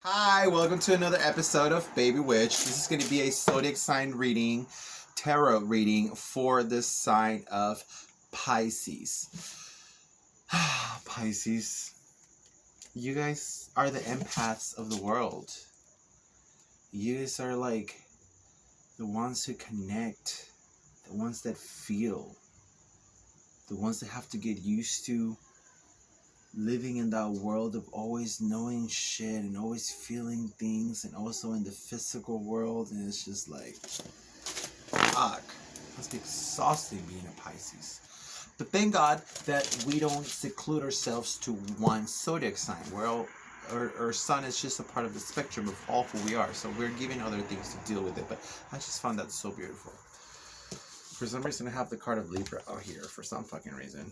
Hi, welcome to another episode of Baby Witch. This is going to be a zodiac sign reading, tarot reading for the sign of Pisces. Pisces, you guys are the empaths of the world. You guys are like the ones who connect, the ones that feel, the ones that have to get used to living in that world of always knowing shit and always feeling things, and also in the physical world. And it's just like, fuck, it must be exhausting being a Pisces. But thank God that we don't seclude ourselves to one zodiac sign. Our sun is just a part of the spectrum of all who we are, so we're given other things to deal with it. But I just found that so beautiful. For some reason I have the card of Libra out here for some fucking reason.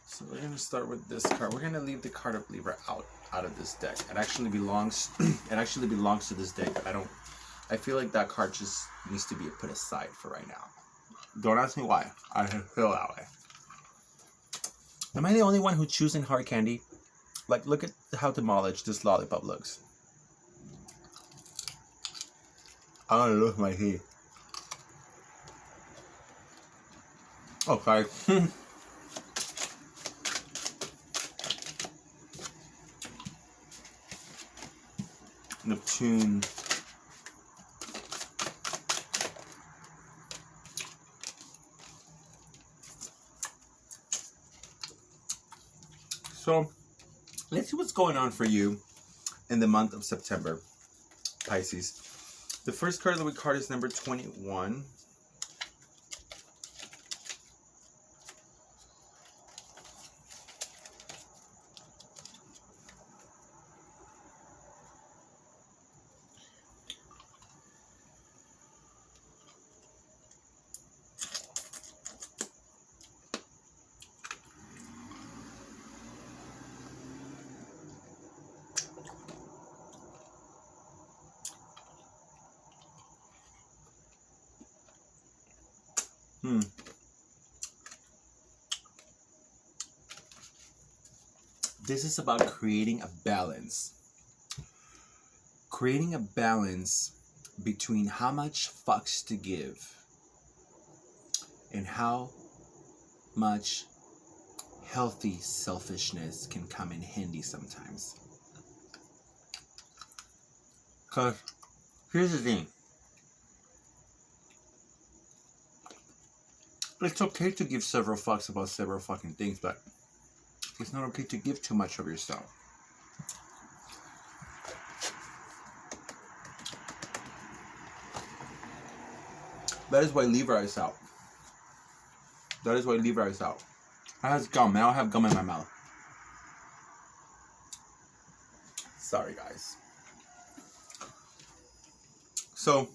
So we're gonna start with this card. We're gonna leave the card of Libra out of this deck. It actually belongs to this deck. I feel like that card just needs to be put aside for right now. Don't ask me why. I feel that way. Am I the only one who choosing hard candy? Like, look at how demolished this lollipop looks. I don't lose my teeth. Okay. Neptune. So, let's see what's going on for you in the month of September, Pisces. The first card that we card is number 21. This is about creating a balance. Creating a balance between how much fucks to give and how much healthy selfishness can come in handy sometimes. Because here's the thing. It's okay to give several fucks about several fucking things, but it's not okay to give too much of yourself. That is why Libra is out. That is why Libra is out. I have gum. I don't have gum in my mouth. Sorry, guys. So,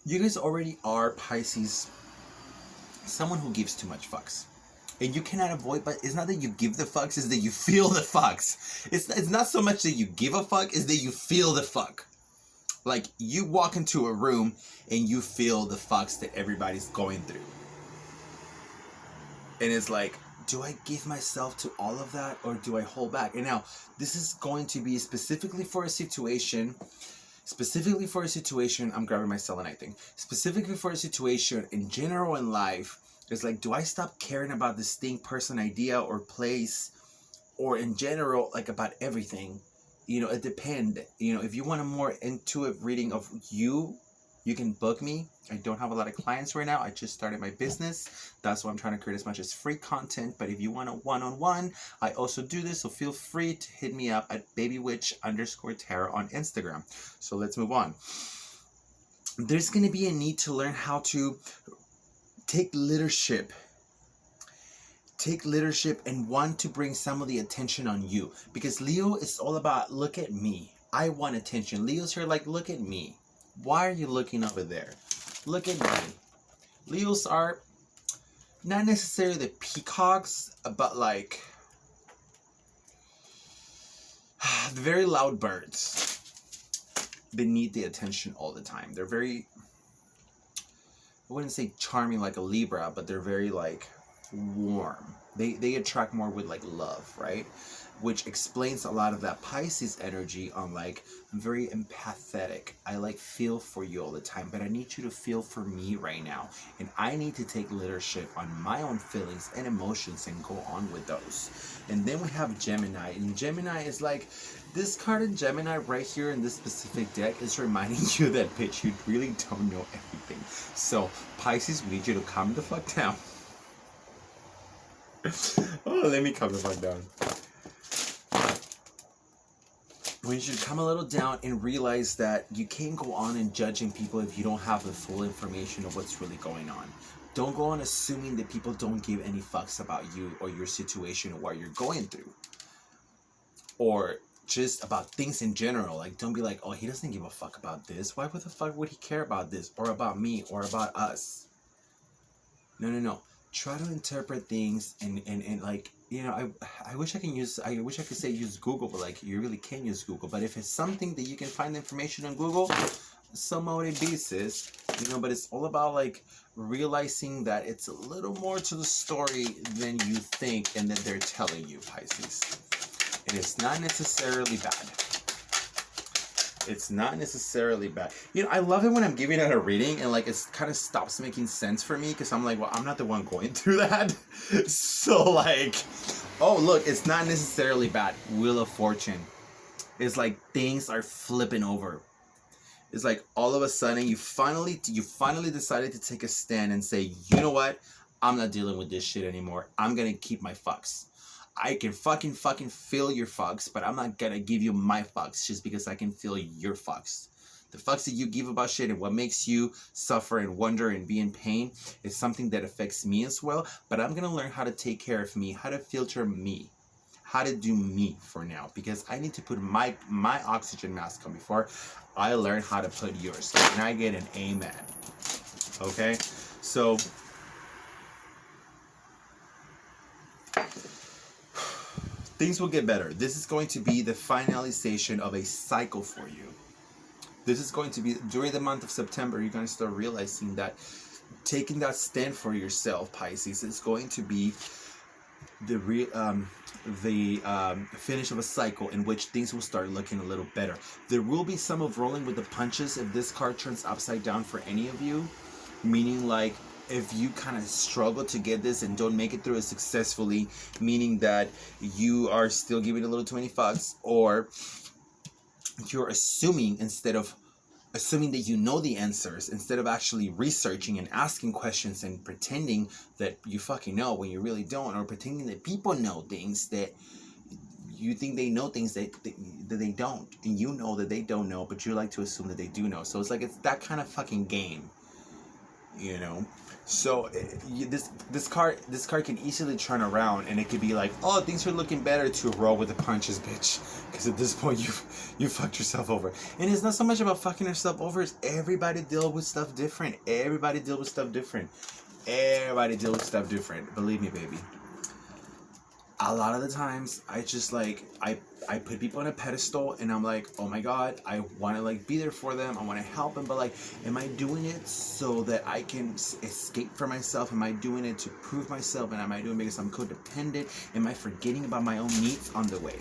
you guys already are Pisces. Someone who gives too much fucks. And you cannot avoid, but it's not that you give the fucks, it's that you feel the fucks. It's not so much that you give a fuck, it's that you feel the fuck. Like, you walk into a room and you feel the fucks that everybody's going through. And it's like, do I give myself to all of that, or do I hold back? And now, this is going to be specifically for a situation, I'm grabbing my selenite thing. Specifically for a situation in general in life, it's like, do I stop caring about this thing, person, idea, or place, or in general, like about everything? You know, it depends. You know, if you want a more intuitive reading of you can book me. I don't have a lot of clients right now. I just started my business. That's why I'm trying to create as much as free content. But if you want a one-on-one, I also do this. So feel free to hit me up at babywitch_tarot on Instagram. So let's move on. There's going to be a need to learn how to take leadership and want to bring some of the attention on you. Because Leo is all about, look at me. I want attention. Leo's here like, look at me. Why are you looking over there? Look at me. Leos are not necessarily the peacocks, but like the very loud birds. They need the attention all the time. They're very, I wouldn't say charming like a Libra, but they're very like warm. They attract more with like love, right? Which explains a lot of that Pisces energy on like, I'm very empathetic. I like feel for you all the time, but I need you to feel for me right now. And I need to take leadership on my own feelings and emotions and go on with those. And then we have Gemini. And Gemini is like, this card in Gemini right here in this specific deck is reminding you that, bitch, you really don't know everything. So Pisces, we need you to calm the fuck down. Oh, let me calm the fuck down. We should come a little down and realize that you can't go on and judging people if you don't have the full information of what's really going on. Don't go on assuming that people don't give any fucks about you or your situation or what you're going through. Or just about things in general. Like, don't be like, oh, he doesn't give a fuck about this. Why the fuck would he care about this? Or about me? Or about us? No. Try to interpret things and like, you know, I wish I could say use Google, but like you really can't use Google. But if it's something that you can find information on Google, some of it basis, you know, but it's all about like realizing that it's a little more to the story than you think and that they're telling you, Pisces. And it's not necessarily bad. It's not necessarily bad. You know, I love it when I'm giving out a reading and like it kind of stops making sense for me because I'm like, well, I'm not the one going through that. So like, oh look, it's not necessarily bad. Wheel of Fortune. It's like things are flipping over. It's like all of a sudden you finally decided to take a stand and say, you know what? I'm not dealing with this shit anymore. I'm gonna keep my fucks. I can fucking feel your fucks, but I'm not gonna give you my fucks just because I can feel your fucks. The fucks that you give about shit and what makes you suffer and wonder and be in pain is something that affects me as well, but I'm gonna learn how to take care of me, how to filter me, how to do me for now, because I need to put my oxygen mask on before I learn how to put yours. And I get an amen. Okay? So things will get better. This is going to be the finalization of a cycle for you. This is going to be, during the month of September, you're going to start realizing that taking that stand for yourself, Pisces, is going to be the finish of a cycle in which things will start looking a little better. There will be some of rolling with the punches if this card turns upside down for any of you, meaning like, if you kind of struggle to get this and don't make it through it successfully, meaning that you are still giving a little too many fucks, or you're assuming that you know the answers instead of actually researching and asking questions and pretending that you fucking know when you really don't, or pretending that people know things that you think they know things that they don't, and you know that they don't know, but you like to assume that they do know. So it's like, it's that kind of fucking game, you know. So this card can easily turn around and it could be like, oh, things are looking better, to roll with the punches, bitch, because at this point you fucked yourself over. And it's not so much about fucking yourself over, it's everybody deal with stuff different. Everybody deal with stuff different. Believe me, baby. A lot of the times I just like I put people on a pedestal and I'm like, oh my god, I want to like be there for them, I want to help them, but like, am I doing it so that I can escape from myself? Am I doing it to prove myself? And am I doing it because I'm codependent? Am I forgetting about my own needs on the way?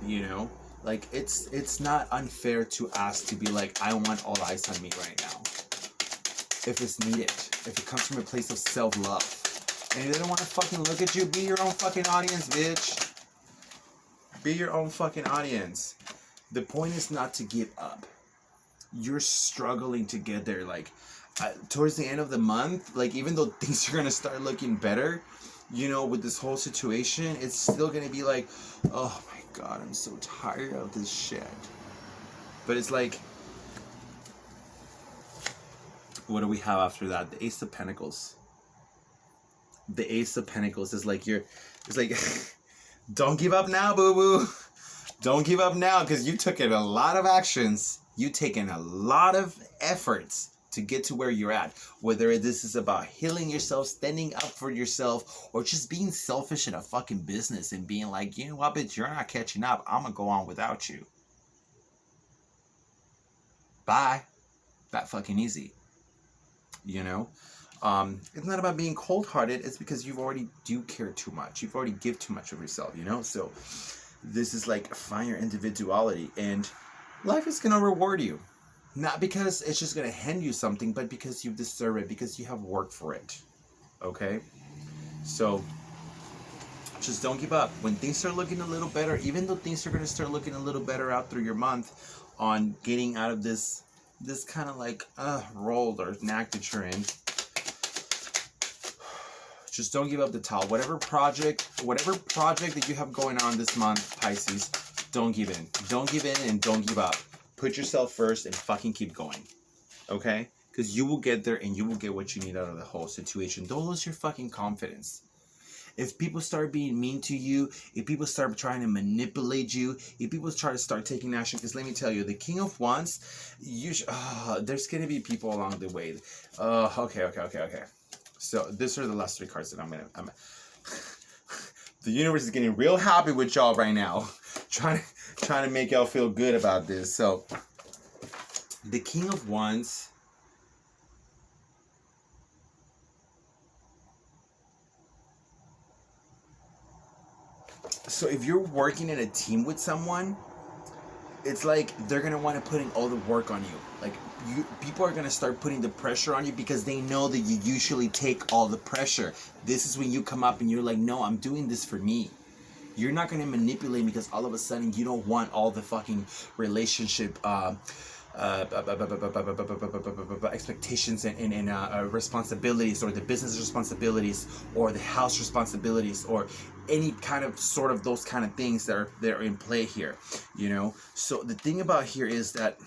You know, like it's not unfair to ask to be like, I want all eyes on me right now, if it's needed, if it comes from a place of self-love. And if they don't want to fucking look at you, be your own fucking audience, bitch. Be your own fucking audience. The point is not to give up. You're struggling to get there. Like, towards the end of the month, like, even though things are going to start looking better, you know, with this whole situation, it's still going to be like, oh my god, I'm so tired of this shit. But it's like, what do we have after that? The Ace of Pentacles. The Ace of Pentacles is like, it's like, don't give up now, boo-boo. Don't give up now, because you took a lot of actions. You taken a lot of efforts to get to where you're at. Whether this is about healing yourself, standing up for yourself, or just being selfish in a fucking business and being like, you know what, bitch, you're not catching up. I'm gonna go on without you. Bye. That fucking easy. You know? It's not about being cold-hearted. It's because you already do care too much. You've already give too much of yourself, you know? So this is like, find your individuality, and life is going to reward you. Not because it's just going to hand you something, but because you deserve it, because you have worked for it. Okay? So just don't give up. When things start looking a little better, even though things are going to start looking a little better out through your month on getting out of this kind of like role or knack that you're in, just don't give up the towel. Whatever project that you have going on this month, Pisces, don't give in. Don't give in and don't give up. Put yourself first and fucking keep going. Okay? Because you will get there and you will get what you need out of the whole situation. Don't lose your fucking confidence. If people start being mean to you, if people start trying to manipulate you, if people try to start taking action, because let me tell you, the King of Wands, there's going to be people along the way. Okay. So these are the last 3 cards that I'm the universe is getting real happy with y'all right now. Trying to make y'all feel good about this. So the King of Wands, so if you're working in a team with someone, it's like they're gonna want to put in all the work on you. Like people are gonna start putting the pressure on you because they know that you usually take all the pressure. This is when you come up and you're like, no, I'm doing this for me. You're not gonna manipulate because all of a sudden you don't want all the fucking relationship expectations and responsibilities, or the business responsibilities, or the house responsibilities, or any kind of sort of those kind of things that are in play here, you know. So the thing about here is that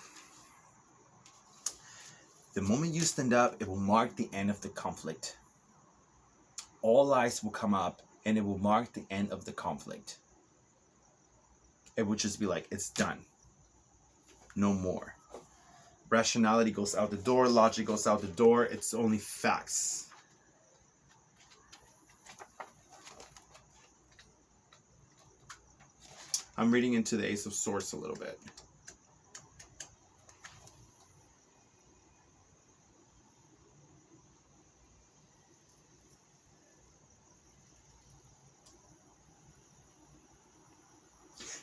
the moment you stand up, it will mark the end of the conflict. All eyes will come up and it will mark the end of the conflict. It will just be like, it's done, no more. Rationality goes out the door, logic goes out the door. It's only facts. I'm reading into the Ace of Swords a little bit.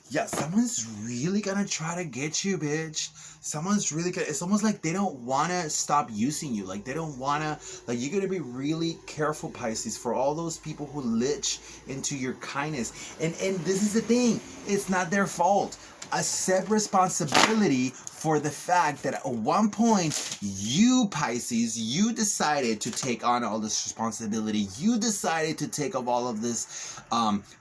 Yeah, someone's really gonna try to get you, bitch. Someone's really gonna, it's almost like they don't wanna stop using you. Like they don't wanna, like you're gonna be really careful, Pisces, for all those people who lich into your kindness. And this is the thing, it's not their fault. Accept responsibility for the fact that at one point, you, Pisces, you decided to take on all this responsibility. You decided to take up all of this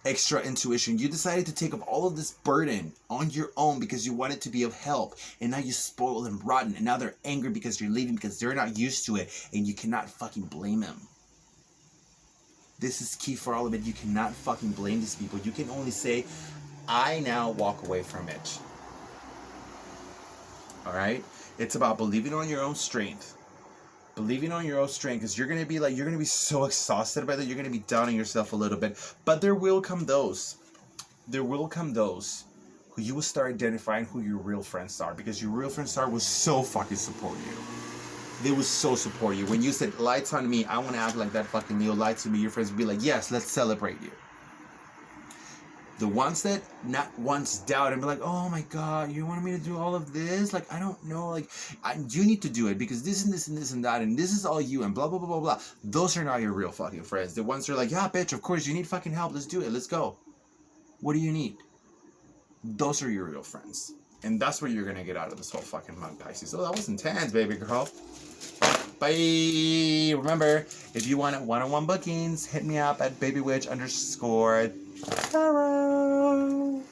extra intuition. You decided to take up all of this burden on your own because you wanted to be of help. And now you're spoiled and rotten. And now they're angry because you're leaving because they're not used to it. And you cannot fucking blame them. This is key for all of it. You cannot fucking blame these people. You can only say, I now walk away from it. All right? It's about believing on your own strength. Believing on your own strength, because you're going to be like, you're going to be so exhausted by that. You're going to be down on yourself a little bit. But there will come those who you will start identifying who your real friends are, because your real friends will so fucking support you. They will so support you. When you said, lights on me, I want to act like that fucking Leo, lights on me, your friends will be like, yes, let's celebrate you. The ones that not once doubt and be like, oh my God, you wanted me to do all of this? Like, I don't know. Like, you need to do it because this and this and this and that, and this is all you, and blah, blah, blah, blah, blah. Those are not your real fucking friends. The ones who are like, yeah, bitch, of course, you need fucking help. Let's do it. Let's go. What do you need? Those are your real friends. And that's what you're going to get out of this whole fucking month, Pisces. So that was intense, baby girl. Bye. Remember, if you want one-on-one bookings, hit me up at babywitch_tarot.